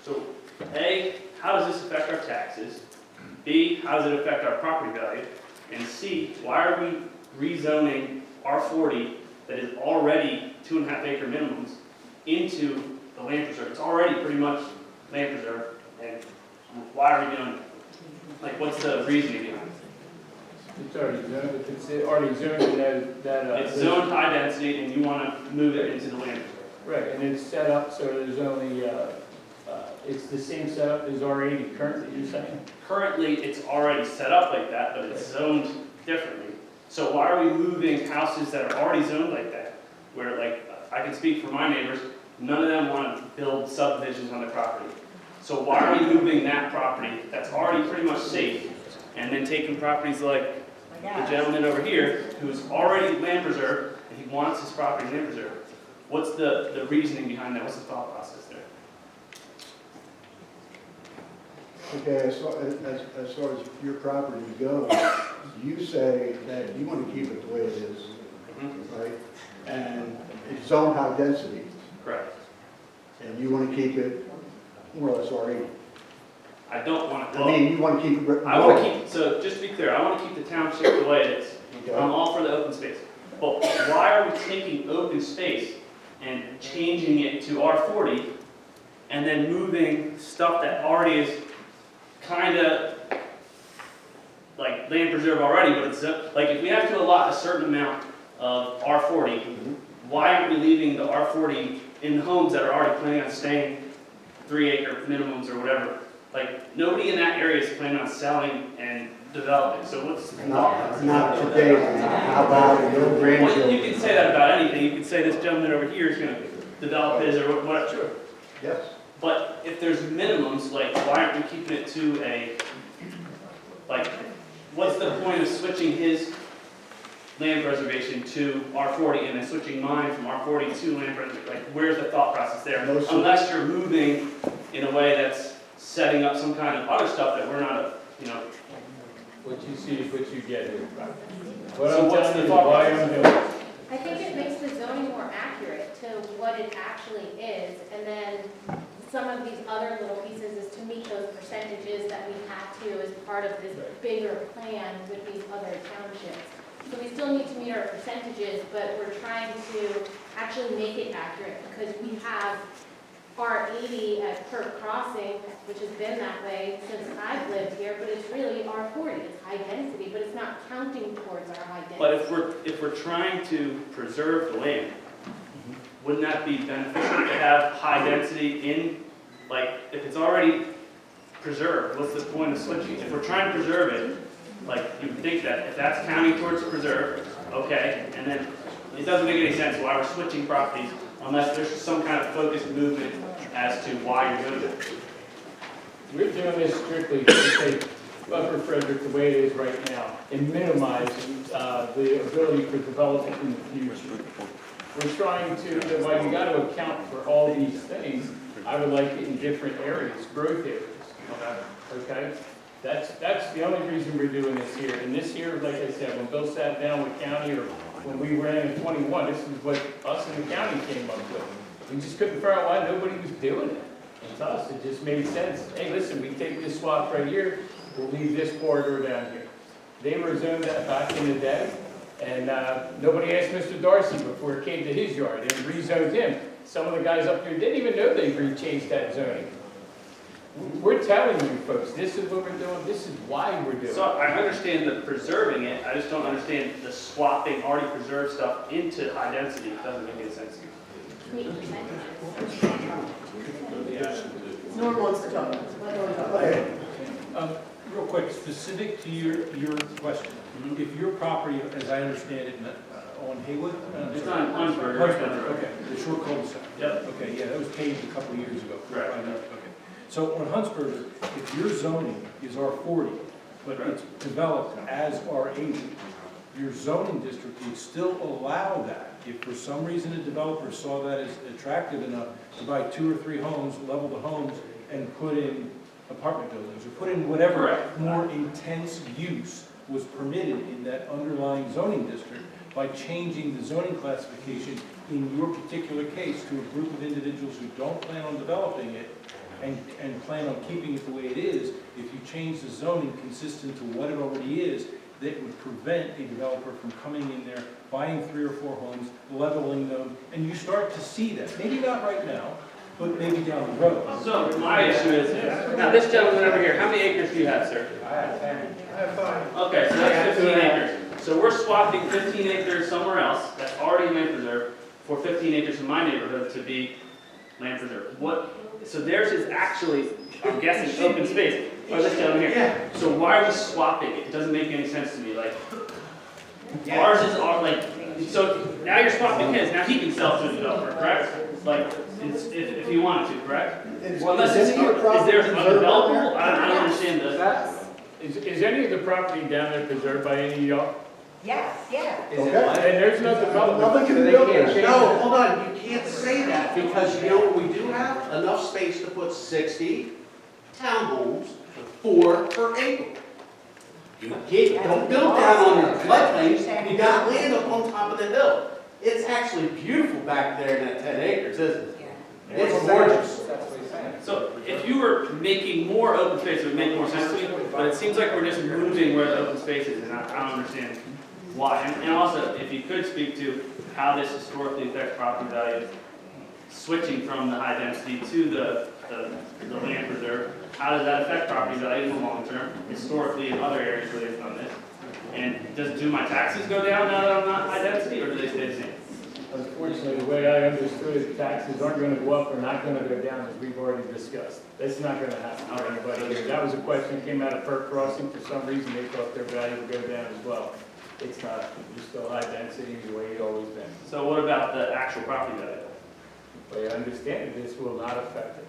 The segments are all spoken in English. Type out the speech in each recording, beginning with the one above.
So, A, how does this affect our taxes? B, how does it affect our property value? And C, why are we rezoning R40 that is already 2.5 acre minimums into the land preserve? It's already pretty much land preserve, and why are we doing it? Like, what's the reasoning behind it? It's already zoned, if it's already zoned, and It's zoned high density, and you want to move it into the land preserve. right, and it's set up so there's only, it's the same setup as R80 currently, you're saying? Currently, it's already set up like that, but it's zoned differently. So why are we moving houses that are already zoned like that? Where, like, I can speak for my neighbors, none of them want to build subdivisions on their property. So why are we moving that property that's already pretty much safe, and then taking properties like the gentleman over here, who's already land preserved, and he wants his property land preserved? What's the reasoning behind that? What's the thought process there? Okay, as far as your property goes, you say that you want to keep it the way it is, right? And it's zone high density, Correct. and you want to keep it more or less R80. I don't want to. I mean, you want to keep it. I want to keep, so just to be clear, I want to keep the township the way it is. Okay. I'm all for the open space. But why are we taking open space and changing it to R40 and then moving stuff that already is kind of like land preserve already, but it's like if we have to allot a certain amount of R40, why aren't we leaving the R40 in homes that are already planning on staying 3 acre minimums or whatever? Like, nobody in that area is planning on selling and developing, so what's... Not today, how about your Well, grandchildren? you can say that about anything. You can say this gentleman over here is going to develop his or whatever. Sure. Yes. But if there's minimums, like, why aren't we keeping it to a, like, what's the point of switching his land preservation to R40 and then switching mine from R40 to land preservation? Like, where's the thought process there? Unless you're moving in a way that's setting up some kind of other stuff that we're not, you know. What you see is what you get here. So what's the you thought why process? I'm doing it. I think it makes the zoning more accurate to what it actually is, and then some of these other little pieces is to meet those percentages that we have to as part of this bigger plan with these other townships. So we still need to meet our percentages, but we're trying to actually make it accurate, because we have R80 at Kirk Crossing, which has been that way since I've lived here, but it's really R40. It's high density, but it's not counting towards our high density. But if we're trying to preserve the land, wouldn't that be beneficial to have high density in, like, if it's already preserved, what's the point of switching? If we're trying to preserve it, like, you would think that if that's counting towards preserve, okay, and then it doesn't make any sense why we're switching properties unless there's some kind of focused movement as to why you're doing it. We're doing this strictly to take Upper Frederick the way it is right now and minimize the ability for development in the future. We're trying to, while you got to account for all these things, I would like it in different areas, growth areas. Okay? That's the only reason we're doing this here. And this year, like I said, when Bill sat down with county, or when we ran in 21, this is what us and the county came up with. We just couldn't figure out why nobody was doing it. And to us, it just made sense. Hey, listen, we take this swath right here, we'll leave this corridor down here. They were zoned that back in the day, and nobody asked Mr. Darcy before it came to his yard, and rezoned him. Some of the guys up there didn't even know they changed that zoning. We're telling you folks, this is what we're doing, this is why we're doing it. So I understand the preserving it, I just don't understand the swapping already preserved stuff into high density. It doesn't make any sense to me. Meet percentages. Norm wants to talk. Real quick, specific to your question, if your property, as I understand it, on Haywood? It's on Huntsburg. Okay, the short cul-de-sac. Yep. Okay, yeah, that was paved a couple of years ago. Correct. Okay. So on Huntsburg, if your zoning is R40, but it's developed as R80, your zoning district would still allow that. If for some reason a developer saw that as attractive enough to buy 2 or 3 homes, level the homes, and put in apartment buildings, or put in whatever Correct. more intense use was permitted in that underlying zoning district by changing the zoning classification in your particular case to a group of individuals who don't plan on developing it, and plan on keeping it the way it is, if you change the zoning consistent to what it already is, that would prevent a developer from coming in there, buying 3 or 4 homes, leveling them, and you start to see that. Maybe not right now, but maybe down the road. So my issue is this. Now, this gentleman over here, how many acres do you have, sir? I have 10. I have 5. Okay, so that's 15 acres. So we're swapping 15 acres somewhere else that's already land preserved for 15 acres in my neighborhood to be land preserved. So theirs is actually, I'm guessing, open space. Oh, this gentleman here. Yeah. So why are we swapping it? It doesn't make any sense to me. Like, ours is all like, so now you're swapping his. Now he can sell to a developer, correct? Like, if he wanted to, correct? Well, Unless is it's, any of your is property theirs preserved down undevelopable? there? I don't understand the. Is any of the property down there preserved by any of y'all? Yes, yeah. Okay. And there's no development. Nothing can so be they built can't there. change No, it. hold on, you can't say that, because you know what we do have? Enough space to put 60 townhomes, 4 per acre. You can't, don't build down on your floodplains, you got land up on top of the hill. It's actually beautiful back there in that 10 acres, isn't it? It's gorgeous. So if you were making more open space, it would make more sense to me, but it seems like we're just moving where the open space is, and I don't understand why. And also, if you could speak to how this historically affects property values, switching from the high density to the land preserve, how does that affect property value in the long term, historically in other areas where they've done this? And do my taxes go down now that I'm not high density, or do they stay the same? Unfortunately, the way I understood it, taxes aren't going to go up or not going to go down, as we've already discussed. That's not going to happen for anybody here. That was a question that came out of Perk Crossing. For some reason, they thought their value would go down as well. It's not. You're still high density the way you've always been. So what about the actual property value? But I understand that this will not affect it.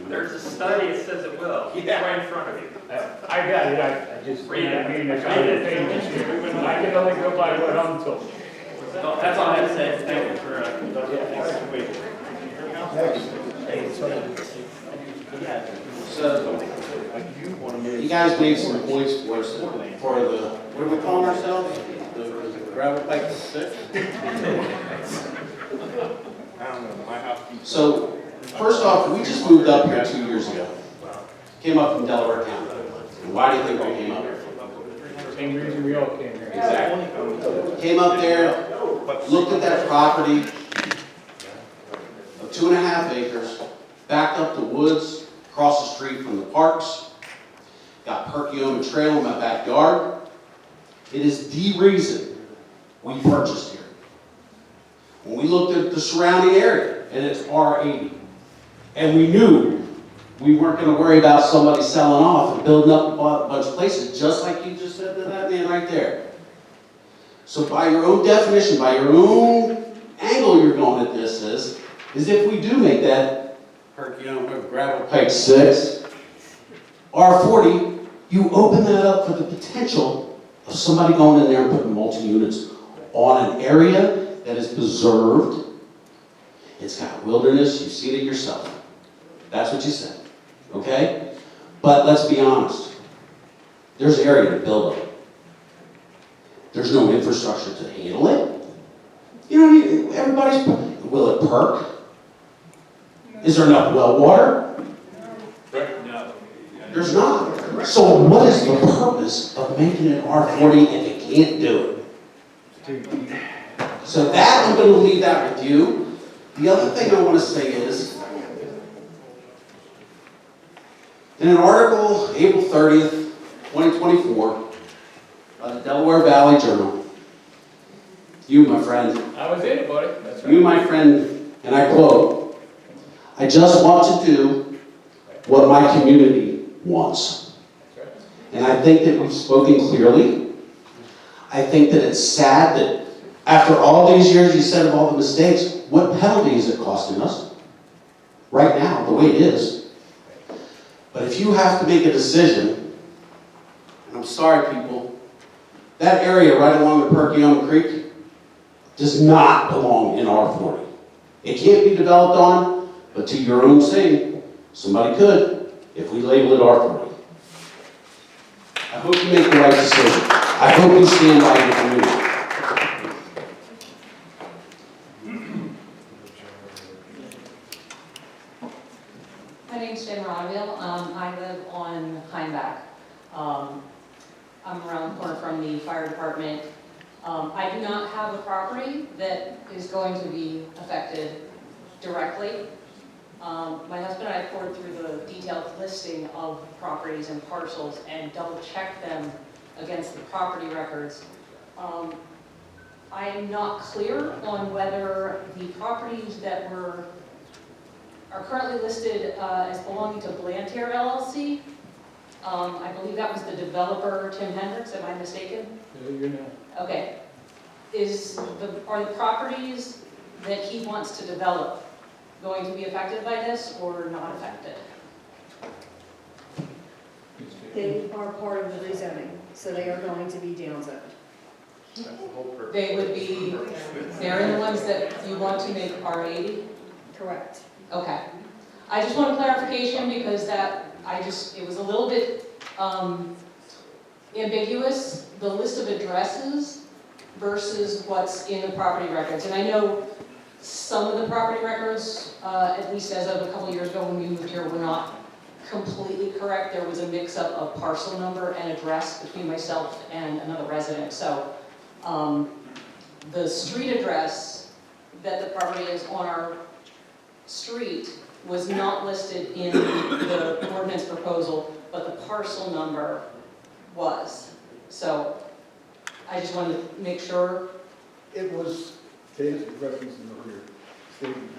There's a study that says it will. It's Yeah. right in front of you. I got it. I just, Read it. I mean, there's other things here. I can only go by what I'm told. So that's all I have to say. Thank you for, So, you guys made some points for us for the, what are we calling ourselves? The gravel pipe 6? So, first off, we just moved up here 2 years ago. Came up from Delaware County. And why do you think we came up here? Same reason we all came here. Exactly. Came up there, looked at that property of 2.5 acres, backed up the woods, across the street from the parks, got Perkioma Trail in my backyard. It is the reason we purchased here. When we looked at the surrounding area, and it's R80, and we knew we weren't going to worry about somebody selling off and building up a bunch of places, just like you just said to that man right there. So by your own definition, by your own angle you're going at this is if we do make that Perkioma gravel pipe 6, R40, you open that up for the potential of somebody going in there and putting multi-units on an area that is preserved. It's got wilderness, you've seen it yourself. That's what you said, okay? But let's be honest. There's area to build on. There's no infrastructure to handle it. You know, everybody's, will it perk? Is there enough well water? No. There's not. So what is the purpose of making it R40 if it can't do it? So that, I'm going to leave that with you. The other thing I want to say is, in an article, April 30th, 2024, by the Delaware Valley Journal, you, my friend, I was in it, buddy. That's right. you, my friend, and I quote, "I just want to do what my community wants." That's right. And I think that we've spoken clearly. I think that it's sad that after all these years you said of all the mistakes, what penalty is it costing us? Right now, the way it is. But if you have to make a decision, and I'm sorry people, that area right along the Perkioma Creek does not belong in R40. It can't be developed on, but to your own saying, somebody could if we label it R40. I hope you make the right decision. I hope you stand by your community. name's Jen Rodville. I live on Heimbach. I'm around the corner from the fire department. I do not have a property that is going to be affected directly. My husband and I poured through the detailed listing of properties and parcels and double-checked them against the property records. I am not clear on whether the properties that are currently listed as belonging to Blantyre LLC. I believe that was the developer, Tim Hendricks, am I mistaken? No, you're not. Okay. Are the properties that he wants to develop going to be affected by this or not affected? They are part of the rezoning, so they are going to be downsized. They would be, they're the ones that you want to make R80? Correct. Okay. I just want clarification because it was a little bit ambiguous, the list of addresses versus what's in the property records. And I know some of the property records, at least as of a couple years ago when we moved here, were not completely correct. There was a mix-up of parcel number and address between myself and another resident. So the street address that the property is on our street was not listed in the ordinance proposal, but the parcel number was. So I just wanted to make sure. It was, to answer the questions in your statement,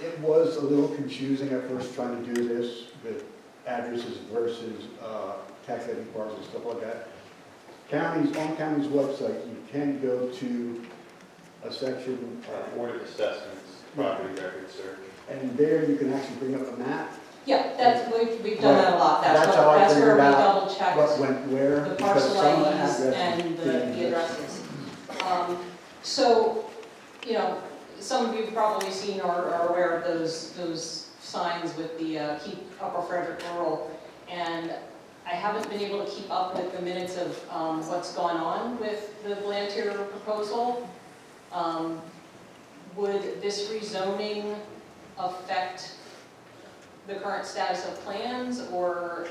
it was a little confusing at first trying to do this with addresses versus tax levy parcels, stuff like that. On county's website, you can go to a section, Board of Assessments, property record search. and there you can actually bring up a map. Yeah, we've done that a lot. That's how I That's where figured we out double what checked went where, the because parcel some of the IDs addresses and the didn't addresses. So, you know, some of you have probably seen or are aware of those signs with the Keep Upper Frederick Rural. And I haven't been able to keep up with the minutes of what's gone on with the Blantyre proposal. Would this rezoning affect the current status of plans or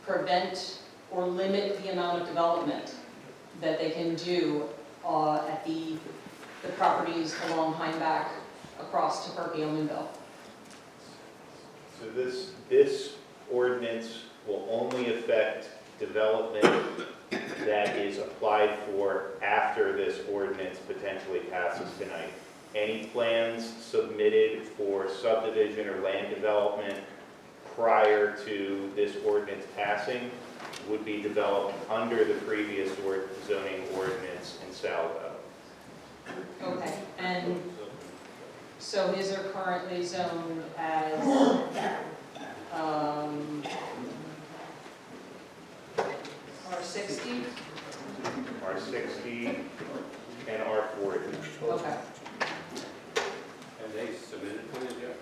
prevent or limit the amount of development that they can do at the properties along Heimbach across to Perkiominville? So this ordinance will only affect development that is applied for after this ordinance potentially passes tonight. Any plans submitted for subdivision or land development prior to this ordinance passing would be developed under the previous zoning ordinance in Salvo. Okay, and so his are currently zoned as, R60? R60 and R40. Okay, Have they submitted plans yet?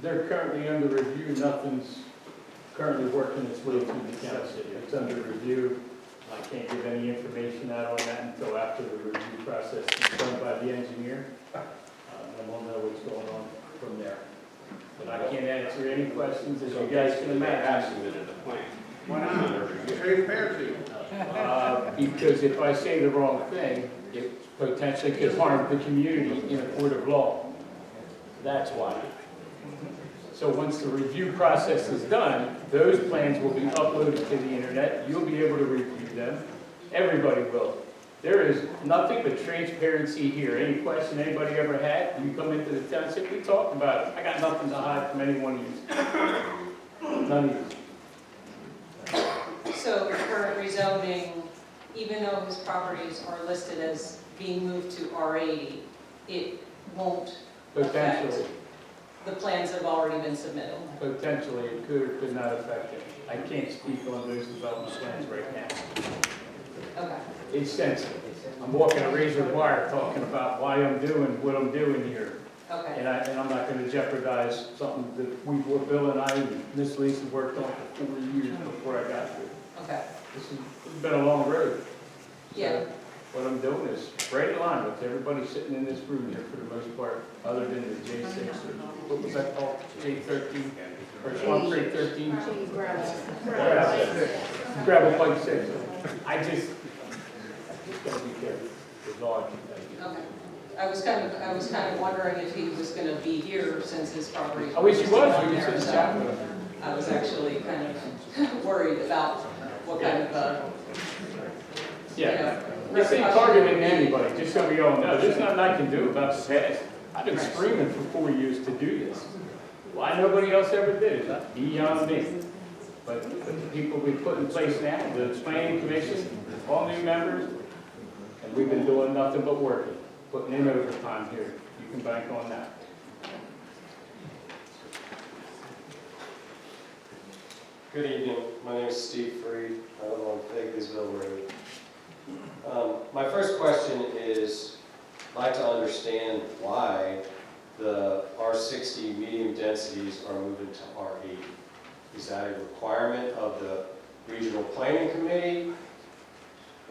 They're currently under review, nothing's currently working its way through the council. It's under review. I can't give any information out on that until after the review process is done by the engineer. And we'll know what's going on from there. But I can't answer any questions, as you guys can They have imagine. submitted a plan. Why not? Transparency. Because if I say the wrong thing, it potentially could harm the community in a court of law. That's why. So once the review process is done, those plans will be uploaded to the internet. You'll be able to review them. Everybody will. There is nothing but transparency here. Any question anybody ever had, you come into the township, we talked about it. I got nothing to hide from any one of you. None of you. so the current rezoning, even though his properties are listed as being moved to R80, it won't affect Potentially, the plans that have already been submitted? potentially, it could or could not affect it. I can't speak on those development plans right now. Okay. It's sensitive. I'm walking a razor wire talking about why I'm doing what I'm doing here. Okay. And I'm not gonna jeopardize something that Bill and I and Miss Lisa worked on for 4 years before I got here. Okay. This has been a long road. So Yeah. What I'm doing is right in line with everybody sitting in this room here for the most part, other than the J6 or what was that called? J13? Or Swamp Creek 13? Cheese gravel. Gravel Pike 6. I just gotta be careful, is all I can tell you. Okay. I was kind of wondering if he was gonna be here since his property. I wish he was, on we could there, sit so chat with him. I was actually kind of worried about what kind of, Yeah, this ain't targeting anybody, just so we all know, there's nothing I can do about the past. I've been screaming for 4 years to do this. Why nobody else ever did it, beyond me. But the people we put in place now, the planning commission, all new members, and we've been doing nothing but working, putting in overtime here. You can bank on that. Good evening, my name is Steve Freed, I live on Fayetteville Road. My first question is, I'd like to understand why the R60 medium densities are moving to R80. Is that a requirement of the regional planning committee,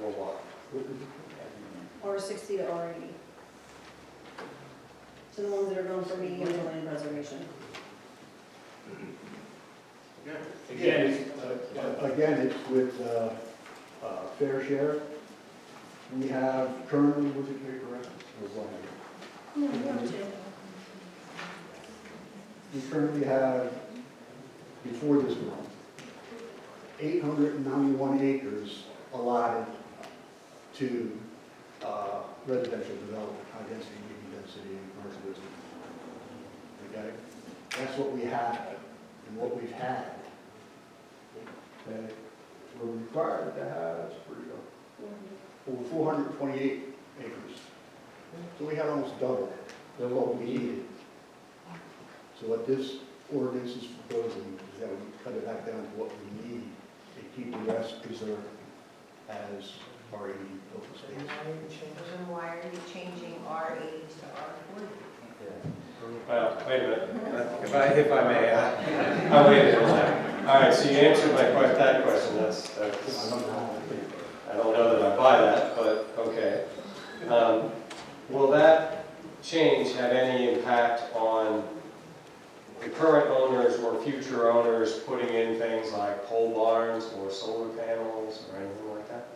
or what? R60 to R80. So the ones that are going for medium to land preservation. Again, it's with fair share. We have currently, was it correct? We currently have, before this one, 891 acres allotted to residential development, high density, medium density, and commercial business. Okay? That's what we have and what we've had. Okay? We're required to have, that's pretty good, over 428 acres. So we had almost double than what we needed. So what this ordinance is proposing is that we cut it back down to what we need and keep the rest preserved as RE open space. Then why are you changing R80 to R40? Well, wait a minute, if I may, I waited a minute. All right, so you answered that question, that's, I don't know that I buy that, but okay. Will that change have any impact on the current owners or future owners putting in things like pole barns or solar panels or anything like that?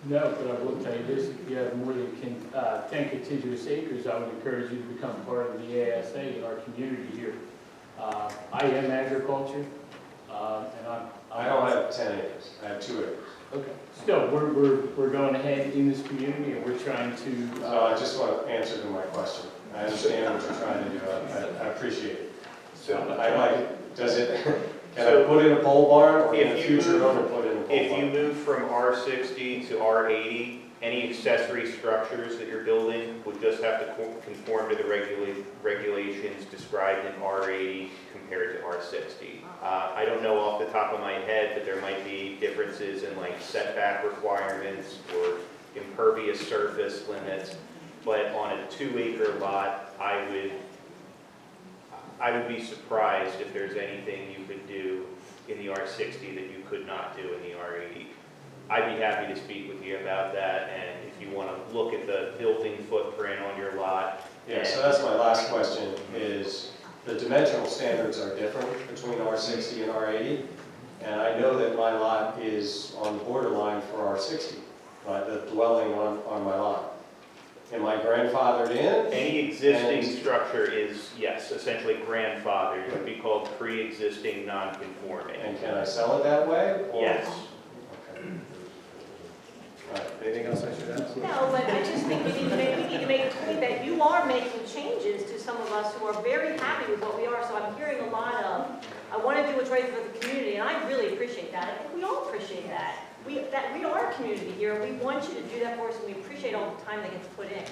No, but I will tell you this, if you have more than 10 contiguous acres, I would encourage you to become part of the ASA in our community here. I am agriculture, and I don't have 10 acres, I have 2 acres. Okay. Still, we're going ahead in this community, and we're trying to. So I just want to answer to my question. I understand what you're trying to do, I appreciate it. So I like, does it, can I put in a pole barn, or can a future owner put in a pole barn? if you move from R60 to R80, any accessory structures that you're building would just have to conform to the regulations described in R80 compared to R60. I don't know off the top of my head, but there might be differences in like setback requirements or impervious surface limits, but on a 2-acre lot, I would be surprised if there's anything you could do in the R60 that you could not do in the R80. I'd be happy to speak with you about that, and if you want to look at the building footprint on your lot. Yeah, so that's my last question, is the dimensional standards are different between R60 and R80, and I know that my lot is on the borderline for R60, right, the dwelling on my lot. Am I grandfathered in? Any existing structure is, yes, essentially grandfathered. It would be called pre-existing non-conforming. And can I sell it that way? or- Yes. Okay. All right, anything else I should ask? No, but I just think we need to make a point that you are making changes to some of us who are very happy with what we are. So I'm hearing a lot of, I want to do what's right for the community, and I really appreciate that. I think we all appreciate that. We are a community here, and we want you to do that for us, and we appreciate all the time that gets put in.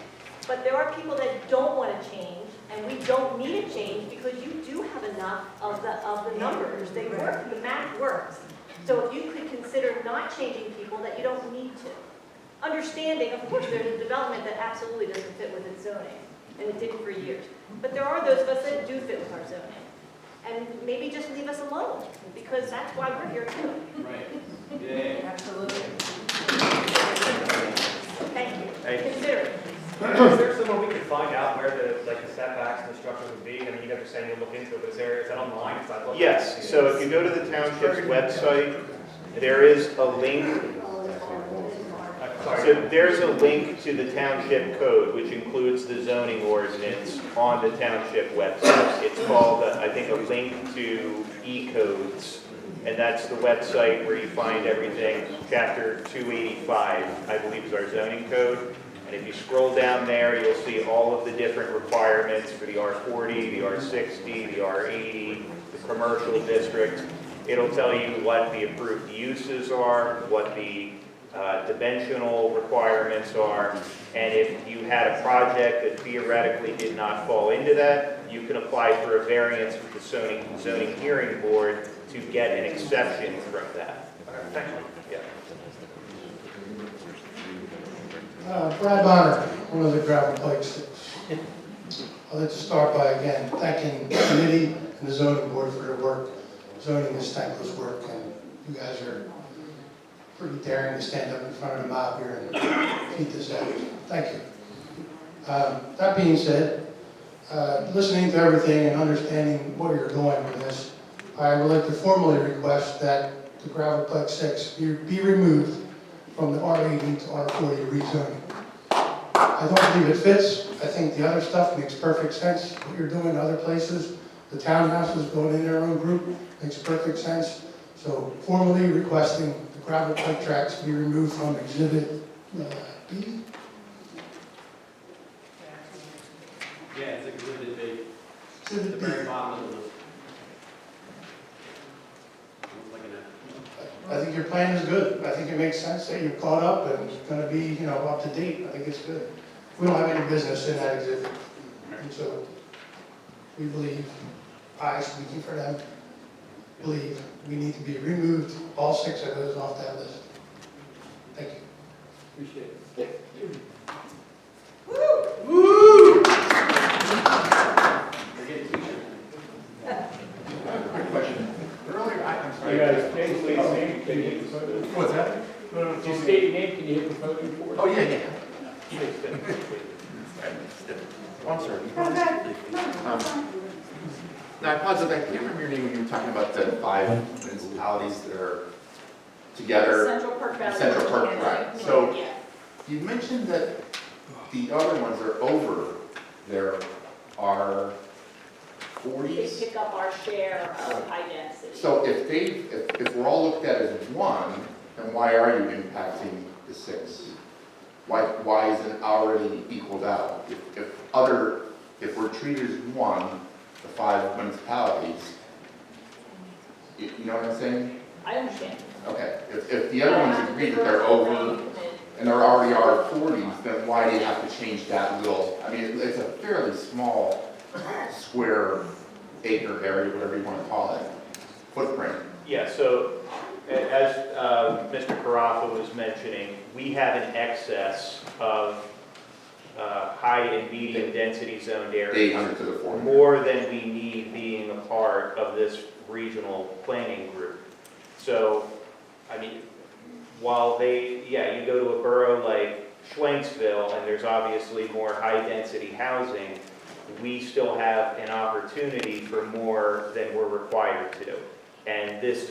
But there are people that don't want to change, and we don't need to change because you do have enough of the numbers. They work, the math works. So if you could consider not changing people, that you don't need to. Understanding, of course, there's a development that absolutely doesn't fit with its zoning, and it didn't for years. But there are those of us that do fit with our zoning. And maybe just leave us alone, because that's why we're here too. Right. Absolutely. Thank you. Thank you. Consider it. Is there someone we could find out where the setbacks and the structure would be? I mean, you guys are saying you'll look into it, but is that online? Is that what- Yes, so if you go to the township's website, there is a link. So there's a link to the township code, which includes the zoning ordinance on the township website. It's called, I think, a link to e-codes, and that's the website where you find everything. Chapter 285, I believe, is our zoning code. And if you scroll down there, you'll see all of the different requirements for the R40, the R60, the R80, the commercial district. It'll tell you what the approved uses are, what the dimensional requirements are, and if you had a project that theoretically did not fall into that, you can apply for a variance with the zoning hearing board to get an exception from that. Thank you. Yeah. Brad Bonner, one of the gravel bikes. I'd like to start by, again, thanking the committee and the zoning board for their work. Zoning is thankless work, and you guys are pretty daring to stand up in front of the mob here and keep this out. Thank you. That being said, listening to everything and understanding where you're going with this, I would like to formally request that the Gravelplex 6 be removed from the R80 to R40 rezoning. I don't believe it fits. I think the other stuff makes perfect sense. What you're doing in other places, the townhouses going in their own group, makes perfect sense. So formally requesting the Gravelplex tracks be removed from Exhibit B. Yeah, it's Exhibit B. Exhibit B. bottom of the list. I think your plan is good. I think it makes sense that you're caught up and it's going to be, up to date. I think it's good. We don't have any business in that exhibit. And so we believe, I speaking for them, believe we need to be removed, all 6 of those off that list. Thank you. Appreciate it. Quick question. Earlier, I'm sorry. You guys, state your name, can you hit the photo? What's that? Just state your name, can you hit the photo for us? Oh, yeah. I'm sorry. Now, I apologize, I can't remember your name when you were talking about the 5 municipalities that are together. Central Park Valley. Central Park, right. So Yeah. you mentioned that the other ones are over there are They 40s. pick up our share of high density. So if we're all looked at as one, then why are you impacting the 6? Why isn't it already equaled out? If we're treated as one, the 5 municipalities, you know what I'm saying? I understand. Okay, if the other ones agree that they're over and there already are 40s, then why do you have to change that little, I mean, it's a fairly small square acre area, whatever you want to call it, footprint. Yeah, so as Mr. Carafa was mentioning, we have an excess of high and medium density zoned areas. 800 to the 400. More than we need being a part of this regional planning group. So, I mean, while you go to a borough like Schwenksville and there's obviously more high density housing, we still have an opportunity for more than we're required to. And this